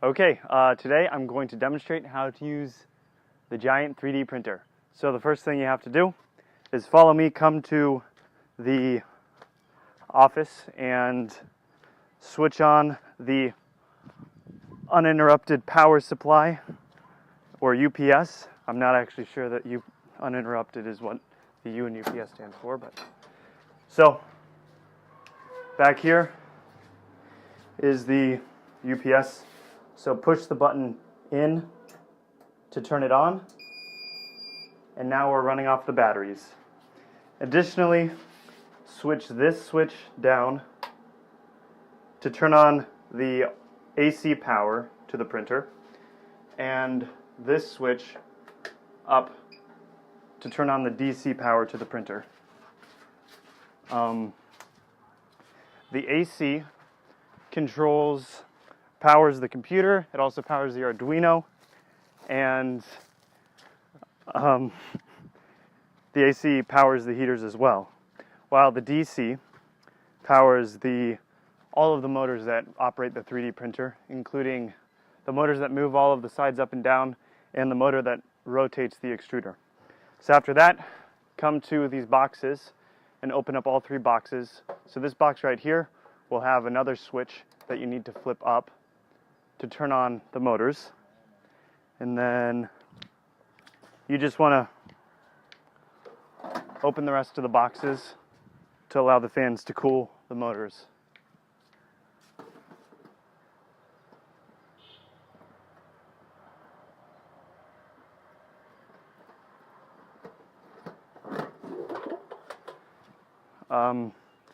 Okay, today I'm going to demonstrate how to use the giant 3D printer. So the first thing you have to do is follow me, come to the office and switch on the uninterrupted power supply, or UPS. I'm not actually sure that uninterrupted is what the U in UPS stands for, but so back here is the UPS. So push the button in to turn it on, and now we're running off the batteries. Additionally, switch this switch down to turn on the AC power to the printer, and this switch up to turn on the DC power to the printer. The AC powers the computer. It also powers the Arduino, and the AC powers the heaters as well, while the DC powers all of the motors that operate the 3D printer, including the motors that move all of the sides up and down and the motor that rotates the extruder. So after that, come to these boxes and open up all three boxes. So this box right here will have another switch that you need to flip up to turn on the motors, and then you just want to open the rest of the boxes to allow the fans to cool the motors.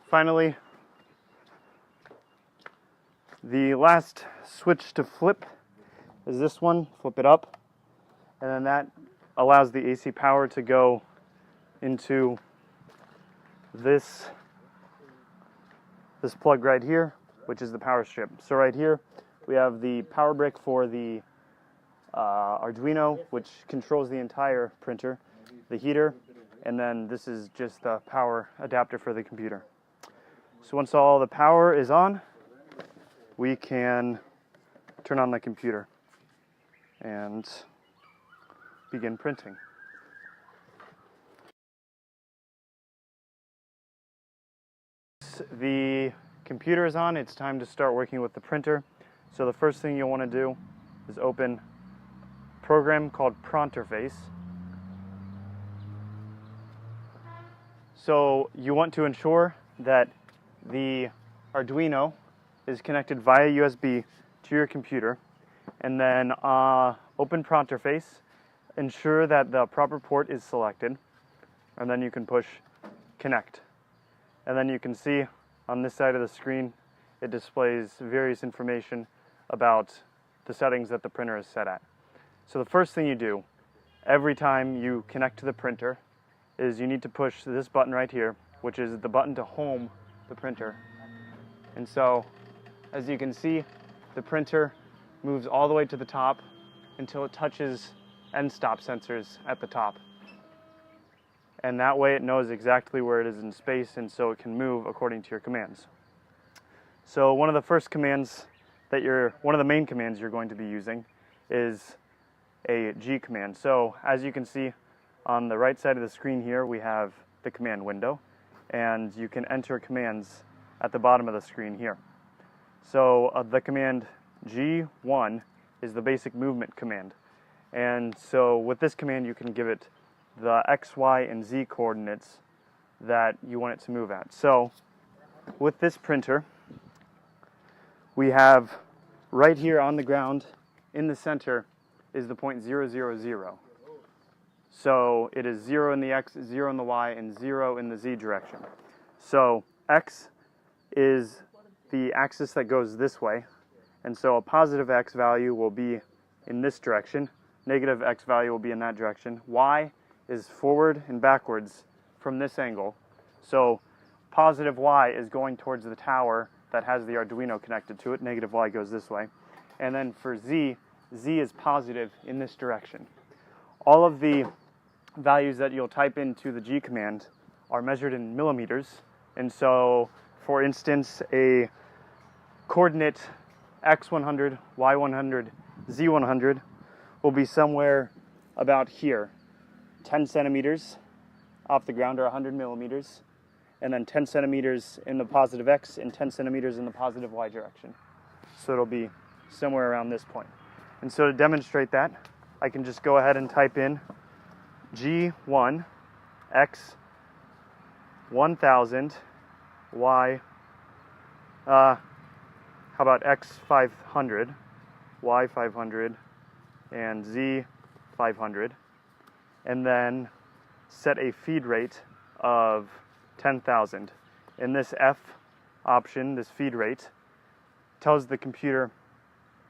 Finally, the last switch to flip is this one. Flip it up, and then that allows the AC power to go into this plug right here, which is the power strip. So right here we have the power brick for the Arduino, which controls the entire printer, the heater, and then this is just the power adapter for the computer. So once all the power is on, we can turn on the computer and begin printing. The computer is on. It's time to start working with the printer. So the first thing you'll want to do is open a program called Pronterface. So you want to ensure that the Arduino is connected via USB to your computer, and then open Pronterface, ensure that the proper port is selected, and then you can push connect. And then you can see on this side of the screen it displays various information about the settings that the printer is set at. So the first thing you do every time you connect to the printer is you need to push this button right here, which is the button to home the printer. And so, as you can see, the printer moves all the way to the top until it touches end stop sensors at the top. And that way it knows exactly where it is in space, and so it can move according to your commands. So one of the main commands you're going to be using is a G command. So as you can see on the right side of the screen here, we have the command window, and you can enter commands at the bottom of the screen here. So the command G1 is the basic movement command. And so with this command you can give it the X, Y, and Z coordinates that you want it to move at. So with this printer, we have right here on the ground in the center is the point 0, 0, 0. So it is 0 in the X, 0 in the Y, and 0 in the Z direction. So X is the axis that goes this way, and so a positive X value will be in this direction, negative X value will be in that direction. Y is forward and backwards from this angle, so positive Y is going towards the tower that has the Arduino connected to it, negative Y goes this way. And then for Z, Z is positive in this direction. All of the values that you'll type into the G command are measured in millimeters, and so for instance a coordinate X100, Y100, Z100 will be somewhere about here, 10 centimeters off the ground, or 100 millimeters, and then 10 centimeters in the positive X and 10 centimeters in the positive Y direction. So it'll be somewhere around this point. And so to demonstrate that, I can just go ahead and type in G1, X 1000, Y, how about X 500, Y 500, and Z 500, and then set a feed rate of 10,000. In this F option, this feed rate tells the computer,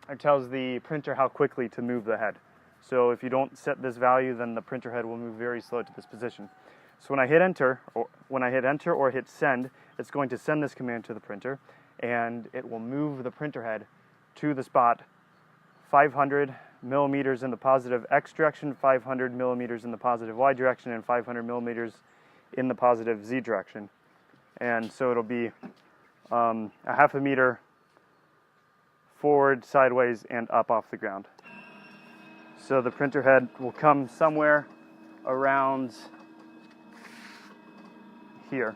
or tells the printer how quickly to move the head. So if you don't set this value, then the printer head will move very slow to this position. So when I hit enter, or hit send, it's going to send this command to the printer, and it will move the printer head to the spot 500 millimeters in the positive X direction, 500 millimeters in the positive Y direction, and 500 millimeters in the positive Z direction. And so it'll be a half a meter forward, sideways, and up off the ground. So the printer head will come somewhere around here.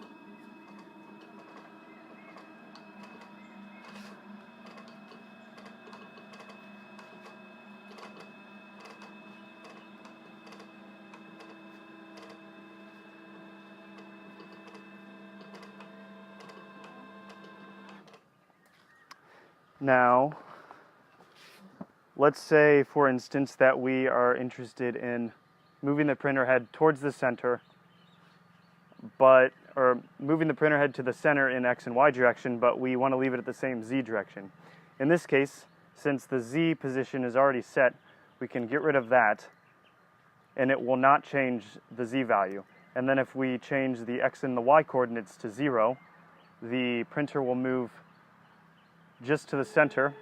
Now, let's say, for instance, that we are interested in moving the printer head towards the center, or moving the printer head to the center in X and Y direction, but we want to leave it at the same Z direction. In this case, since the Z position is already set, we can get rid of that, and it will not change the Z value. And then if we change the X and the Y coordinates to 0, the printer will move just to the center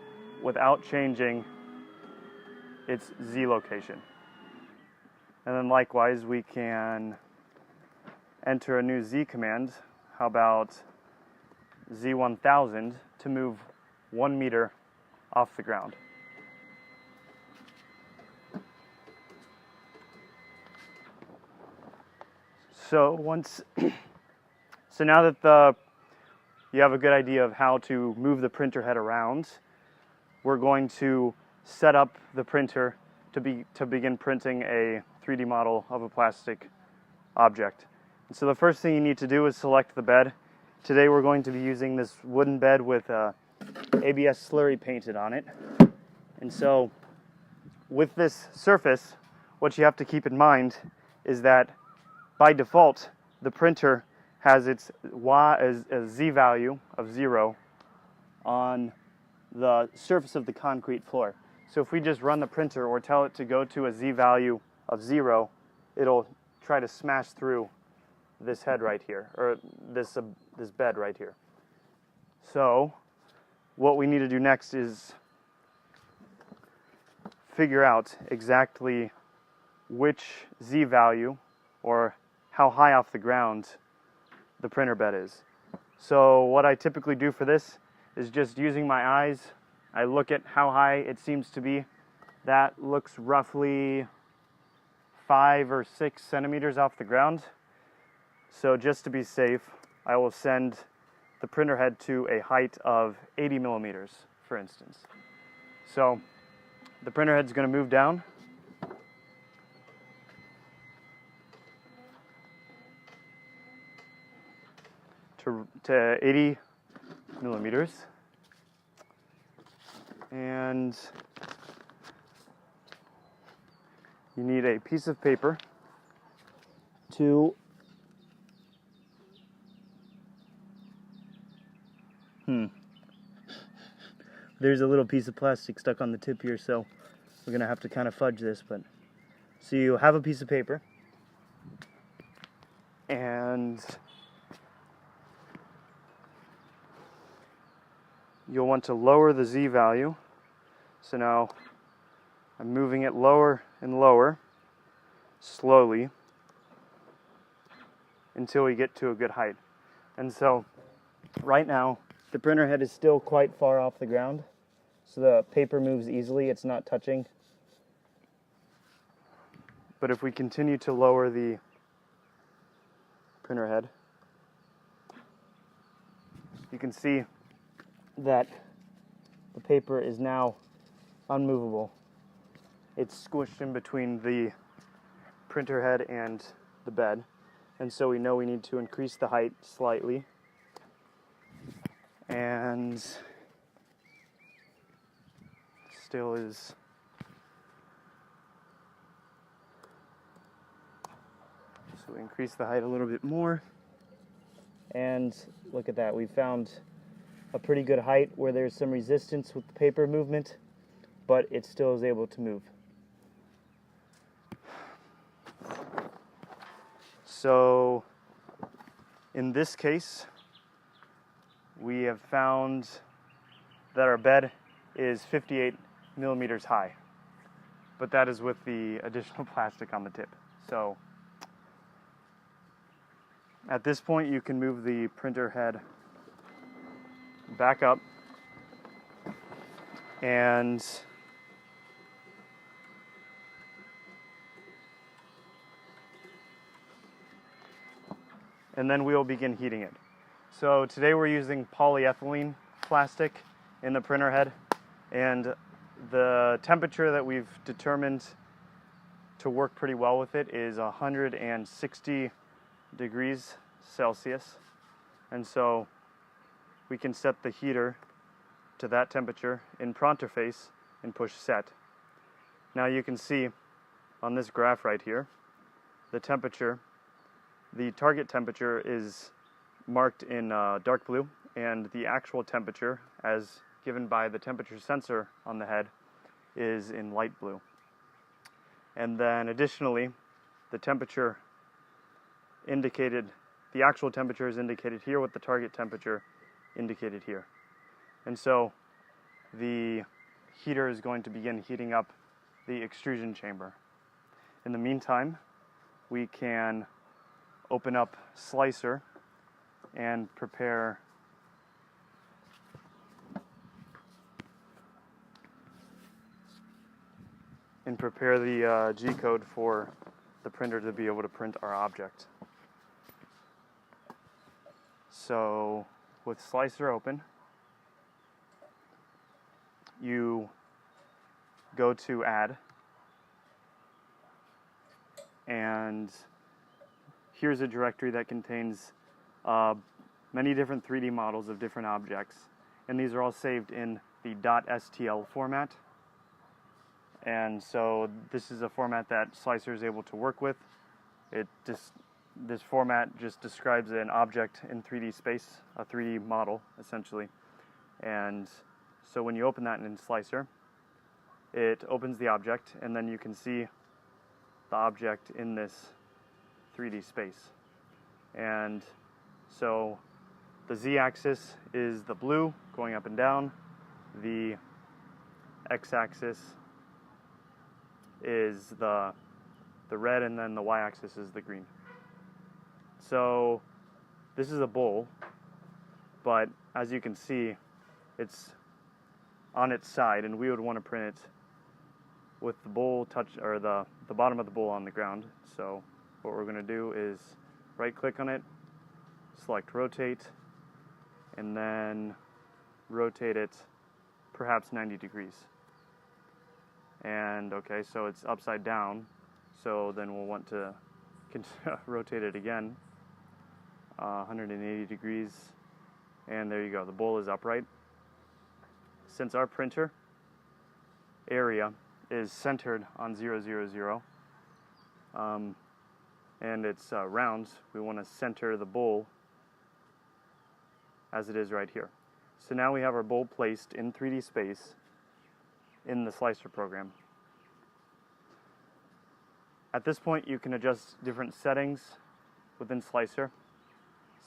without changing its Z location. And then likewise, we can enter a new Z command. How about Z1000 to move 1 meter off the ground? So now that you have a good idea of how to move the printer head around, we're going to set up the printer to begin printing a 3D model of a plastic object. And so the first thing you need to do is select the bed. Today we're going to be using this wooden bed with ABS slurry painted on it. And so with this surface, what you have to keep in mind is that by default, the printer has its Z value of 0 on the surface of the concrete floor. So if we just run the printer or tell it to go to a Z value of 0, it'll try to smash through this head right here, or this bed right here. So what we need to do next is figure out exactly which Z value, or how high off the ground the printer bed is. So what I typically do for this is just using my eyes, I look at how high it seems to be. That looks roughly 5 or 6 centimeters off the ground. So just to be safe, I will send the printer head to a height of 80 millimeters, for instance. So the printer head's going to move down. To 80 millimeters, and you need a piece of paper to there's a little piece of plastic stuck on the tip here, so we're gonna have to kind of fudge this. But so you have a piece of paper, and you'll want to lower the Z value. So now I'm moving it lower and lower, slowly, until we get to a good height. And so right now, the printer head is still quite far off the ground. so the paper moves easily, it's not touching. But if we continue to lower the printer head, you can see that the paper is now unmovable. It's squished in between the printer head and the bed, and so we know we need to increase the height slightly. And still is so we increase the height a little bit more, and look at that, we found a pretty good height where there's some resistance with the paper movement, but it still is able to move. So in this case, we have found that our bed is 58 millimeters high, but that is with the additional plastic on the tip. So at this point, you can move the printer head back up, and then we will begin heating it. So today we're using polyethylene plastic in the printer head, and the temperature that we've determined to work pretty well with it is 160 degrees Celsius, and so we can set the heater to that temperature in printer face and push set. Now you can see on this graph right here, the temperature, the target temperature is marked in dark blue, and the actual temperature, as given by the temperature sensor on the head, is in light blue. And then additionally, the temperature indicated, the actual temperature is indicated here with the target temperature indicated here. And so the heater is going to begin heating up the extrusion chamber. In the meantime, we can open up Slicer and prepare the G-code for the printer to be able to print our object. So with Slicer open, you go to Add, and here's a directory that contains many different 3D models of different objects, and these are all saved in the .stl format. And so this is a format that Slicer is able to work with. This format just describes an object in 3D space, a 3D model essentially. And so when you open that in Slicer, it opens the object, and then you can see the object in this 3D space. And so the z-axis is the blue going up and down, the x-axis is the red, and then the y-axis is the green. So this is a bowl, but as you can see, it's on its side, and we would want to print it with the bowl or the bottom of the bowl on the ground. So what we're going to do is right click on it, select rotate, and then rotate it perhaps 90 degrees. And okay, so it's upside down, so then we'll want to rotate it again 180 degrees, and there you go, the bowl is upright. Since our printer area is centered on 0, 0, 0, and it's round, we want to center the bowl as it is right here. So now we have our bowl placed in 3D space in the Slicer program. At this point, you can adjust different settings within Slicer.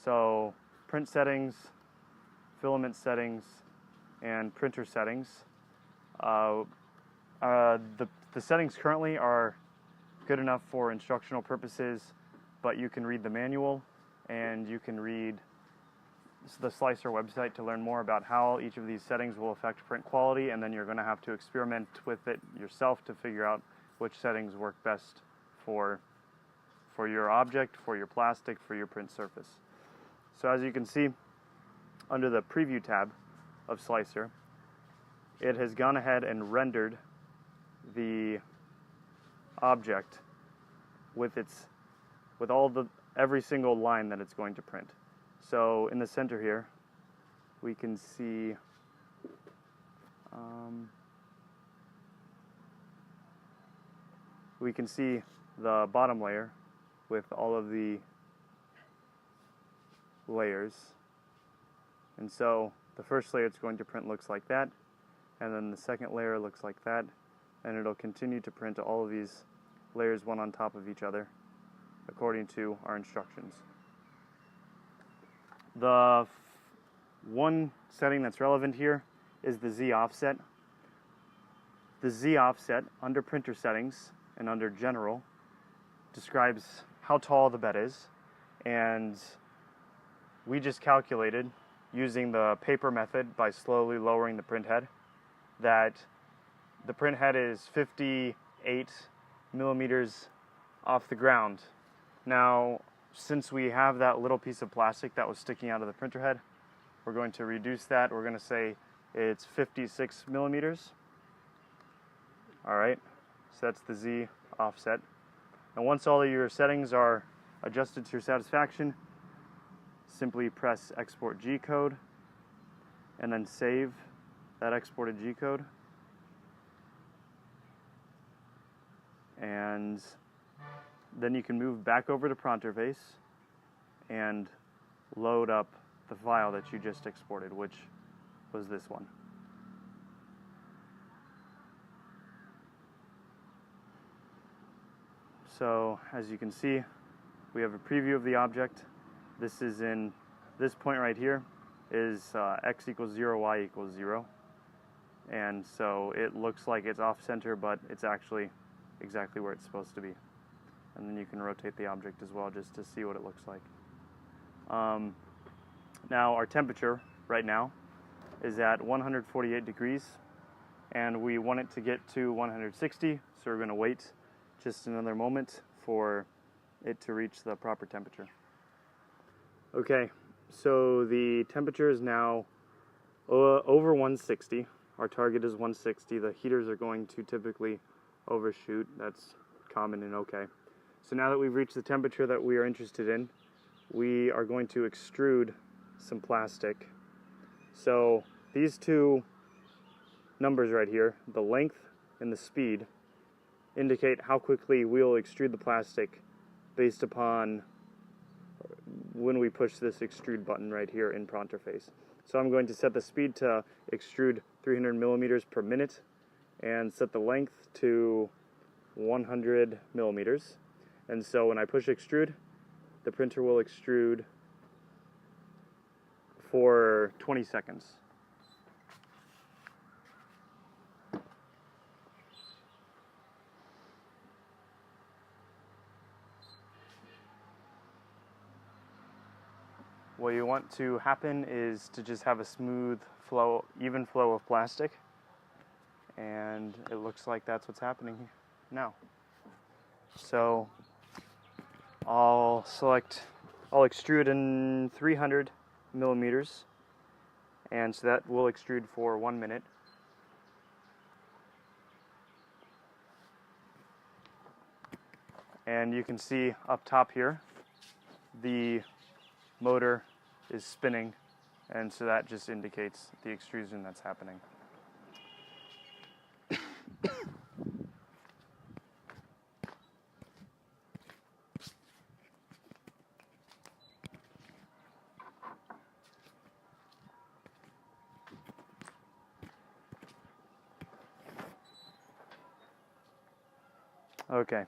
So print settings, filament settings, and printer settings. The settings currently are good enough for instructional purposes, but you can read the manual, and you can read the Slicer website to learn more about how each of these settings will affect print quality, and then you're going to have to experiment with it yourself to figure out which settings work best for your object, for your plastic, for your print surface. So as you can see, under the Preview tab of Slicer, it has gone ahead and rendered the object with every single line that it's going to print. So in the center here, we can see the bottom layer with all of the layers. And so the first layer it's going to print looks like that, and then the second layer looks like that, and it'll continue to print all of these layers one on top of each other according to our instructions. The one setting that's relevant here is the Z offset. The Z offset under printer settings and under general describes how tall the bed is, and we just calculated using the paper method by slowly lowering the print head that the print head is 58 millimeters off the ground. Now, since we have that little piece of plastic that was sticking out of the printer head, we're going to reduce that. We're going to say it's 56 millimeters. Alright, so that's the Z offset. And once all of your settings are adjusted to your satisfaction, simply press Export G code and then save that exported G code. And then you can move back over to Pronterface and load up the file that you just exported, which was this one. So as you can see, we have a preview of the object. This is in this point right here is x equals 0, y equals 0. And so it looks like it's off center, but it's actually exactly where it's supposed to be. And then you can rotate the object as well just to see what it looks like. Now our temperature right now is at 148 degrees, and we want it to get to 160, so we're going to wait just another moment for it to reach the proper temperature. Okay, so the temperature is now over 160. Our target is 160. The heaters are going to typically overshoot. That's common and okay. So now that we've reached the temperature that we are interested in, we are going to extrude some plastic. So these two numbers right here, the length and the speed, indicate how quickly we'll extrude the plastic based upon when we push this extrude button right here in Pronterface. So I'm going to set the speed to extrude 300 millimeters per minute and set the length to 100 millimeters. And so when I push extrude, the printer will extrude for 20 seconds. What you want to happen is to just have a smooth flow, even flow of plastic, and it looks like that's what's happening now. So I'll extrude in 300 millimeters, and so that will extrude for 1 minute. And you can see up top here, the motor is spinning, and so that just indicates the extrusion that's happening. Okay,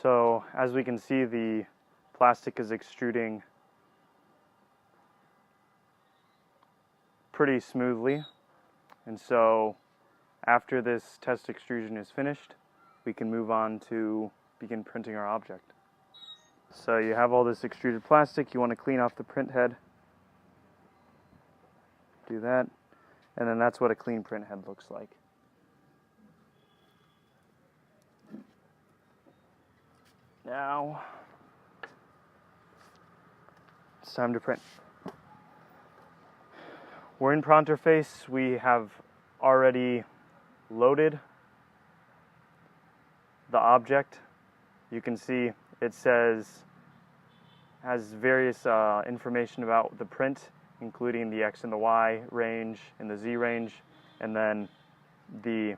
so as we can see, the plastic is extruding pretty smoothly, and so after this test extrusion is finished, we can move on to begin printing our object. So you have all this extruded plastic, you want to clean off the print head, do that, and then that's what a clean print head looks like. Now, it's time to print. We're in Pronterface. We have already loaded the object. You can see it has various information about the print, including the X and the Y range and the Z range, and then the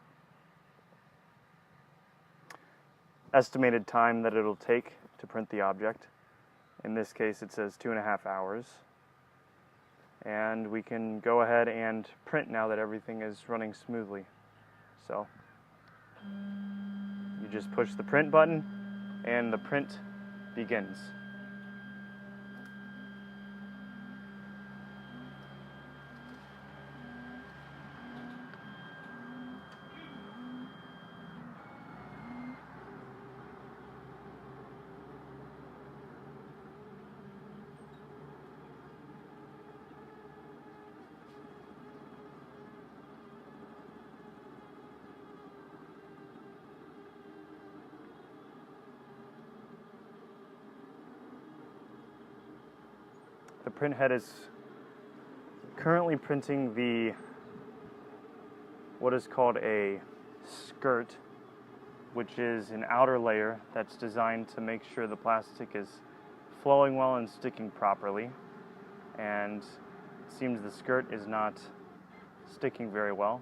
estimated time that it'll take to print the object. In this case, it says 2.5 hours. And we can go ahead and print now that everything is running smoothly. So you just push the print button and the print begins. The print head is currently printing what is called a skirt, which is an outer layer that's designed to make sure the plastic is flowing well and sticking properly. And it seems the skirt is not sticking very well.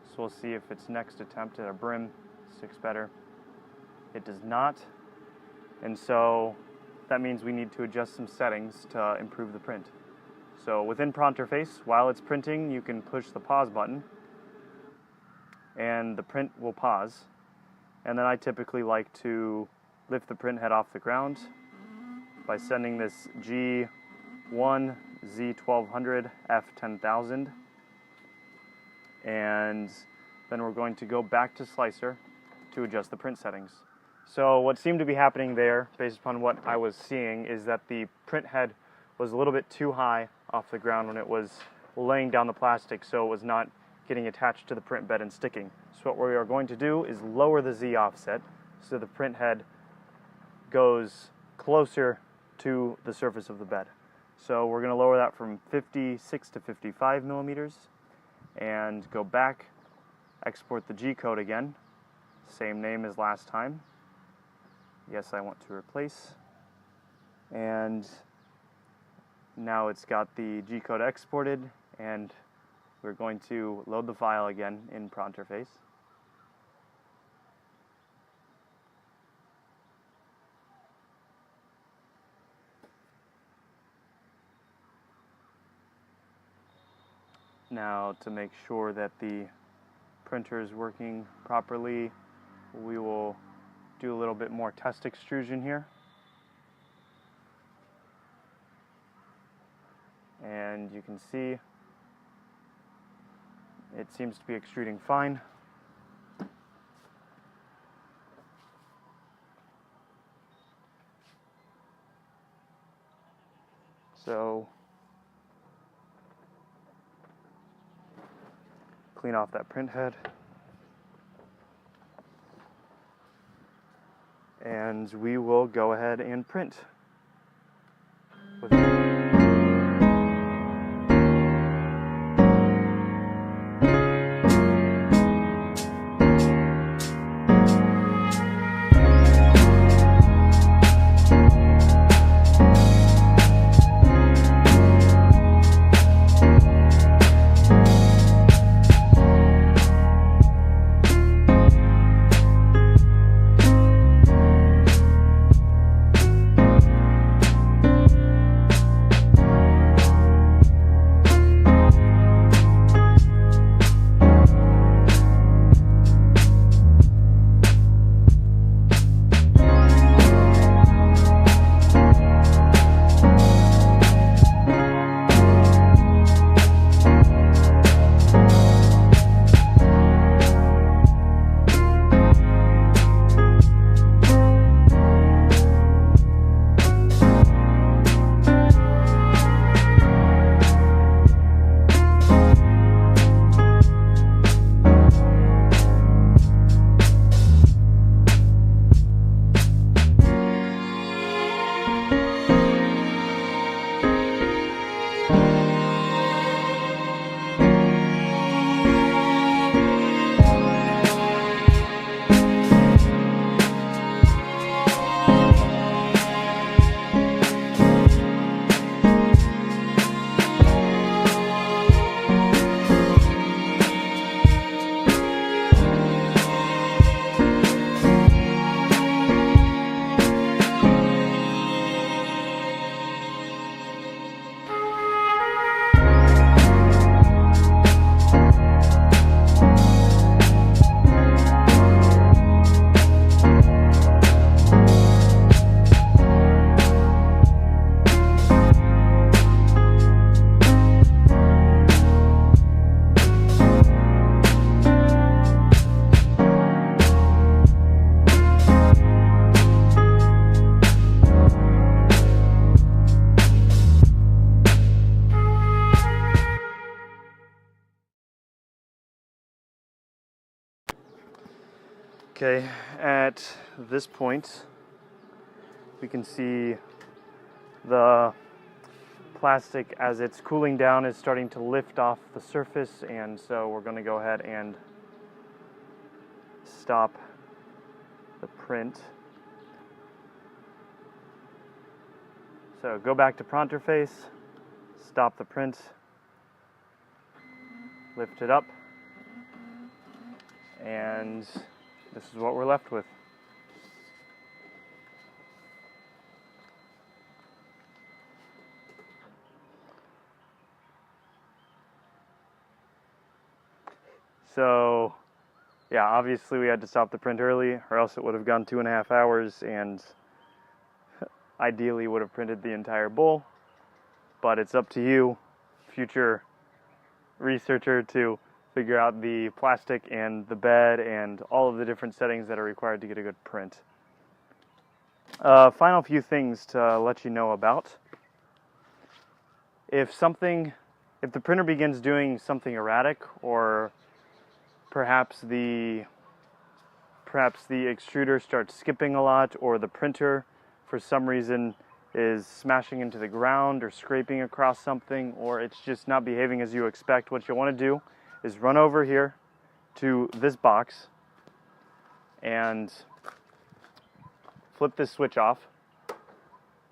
So we'll see if its next attempt at a brim sticks better. It does not. And so that means we need to adjust some settings to improve the print. So within Pronterface, while it's printing, you can push the pause button and the print will pause. And then I typically like to lift the print head off the ground by sending this G1 Z1200 F10000, and then we're going to go back to Slicer to adjust the print settings. So what seemed to be happening there, based upon what I was seeing, is that the print head was a little bit too high off the ground when it was laying down the plastic, so it was not getting attached to the print bed and sticking. So what we are going to do is lower the Z offset so the print head goes closer to the surface of the bed. So we're going to lower that from 56 to 55 millimeters and go back, export the G code again, same name as last time. Yes, I want to replace. And now it's got the G code exported, and we're going to load the file again in Pronterface. Now, to make sure that the printer is working properly, we will do a little bit more test extrusion here. And you can see it seems to be extruding fine. So clean off that print head. And we will go ahead and print. Okay, at this point, we can see the plastic as it's cooling down is starting to lift off the surface, and so we're going to go ahead and stop the print. So go back to pronter face, stop the print, lift it up, and this is what we're left with. So, yeah, obviously we had to stop the print early, or else it would have gone 2.5 hours, and ideally would have printed the entire bowl. But it's up to you, future researcher, to figure out the plastic and the bed and all of the different settings that are required to get a good print. Final few things to let you know about. If the printer begins doing something erratic, or perhaps the extruder starts skipping a lot, or the printer for some reason is smashing into the ground or scraping across something, or it's just not behaving as you expect, what you'll want to do is run over here to this box and flip this switch off,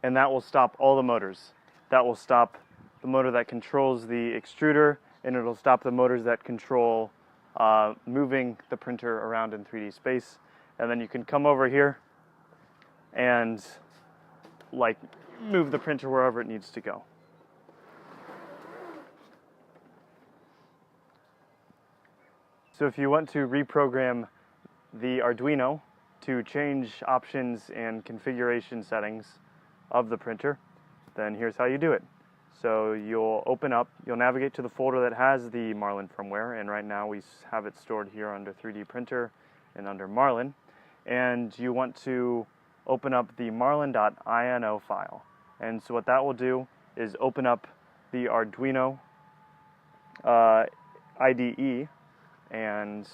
and that will stop all the motors. That will stop the motor that controls the extruder, and it'll stop the motors that control moving the printer around in 3D space. And then you can come over here and move the printer wherever it needs to go. So if you want to reprogram the Arduino to change options and configuration settings of the printer, then here's how you do it. So you'll navigate to the folder that has the Marlin firmware, and right now we have it stored here under 3D printer and under Marlin. And you want to open up the marlin.ini file. And so what that will do is open up the Arduino IDE and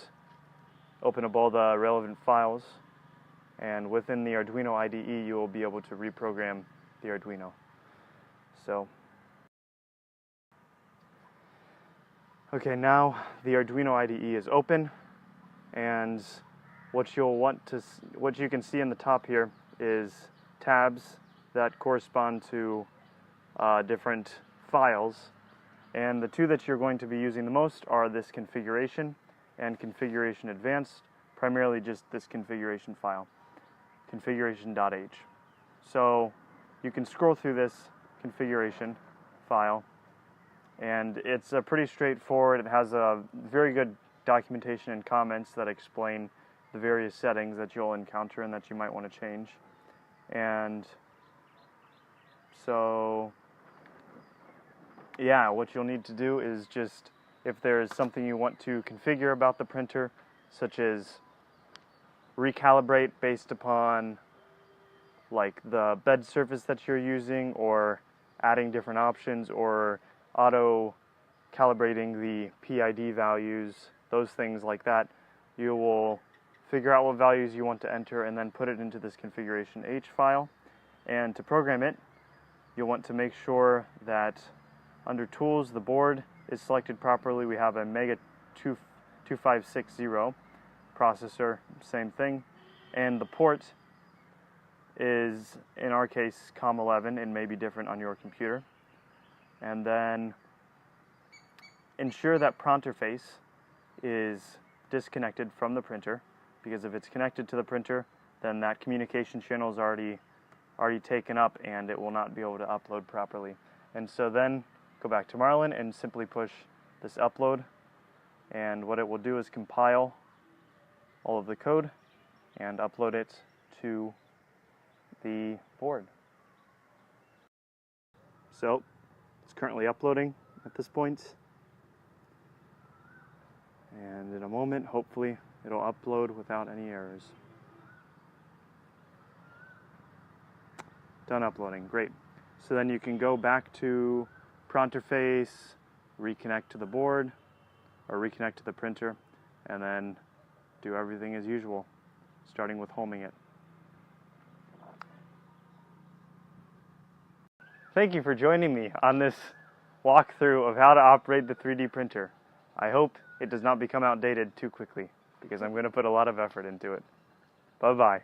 open up all the relevant files. And within the Arduino IDE, you will be able to reprogram the Arduino. So, okay, now the Arduino IDE is open, and what you can see in the top here is tabs that correspond to different files, and the two that you're going to be using the most are this configuration and configuration advanced, primarily just this configuration file, configuration.h. So you can scroll through this configuration file, and it's pretty straightforward. It has a very good documentation and comments that explain the various settings that you'll encounter and that you might want to change. And so, yeah, what you'll need to do is just, if there's something you want to configure about the printer, such as recalibrate based upon like the bed surface that you're using, or adding different options, or auto calibrating the PID values, those things like that, you will figure out what values you want to enter and then put it into this configuration H file. And to program it, you'll want to make sure that under tools the board is selected properly. We have a Mega 2560 processor, same thing, and the port is, in our case, COM11, and may be different on your computer. And then ensure that pronter face is disconnected from the printer, because if it's connected to the printer, then that communication channel is already taken up and it will not be able to upload properly. And so then go back to Marlin and simply push this upload, and what it will do is compile all of the code and upload it to the board. So it's currently uploading at this point, and in a moment hopefully it'll upload without any errors. Done uploading, great. So then you can go back to pronter face, reconnect to the board, or reconnect to the printer, and then do everything as usual. starting with homing it. Thank you for joining me on this walkthrough of how to operate the 3D printer. I hope it does not become outdated too quickly, because I'm going to put a lot of effort into it. Bye-bye.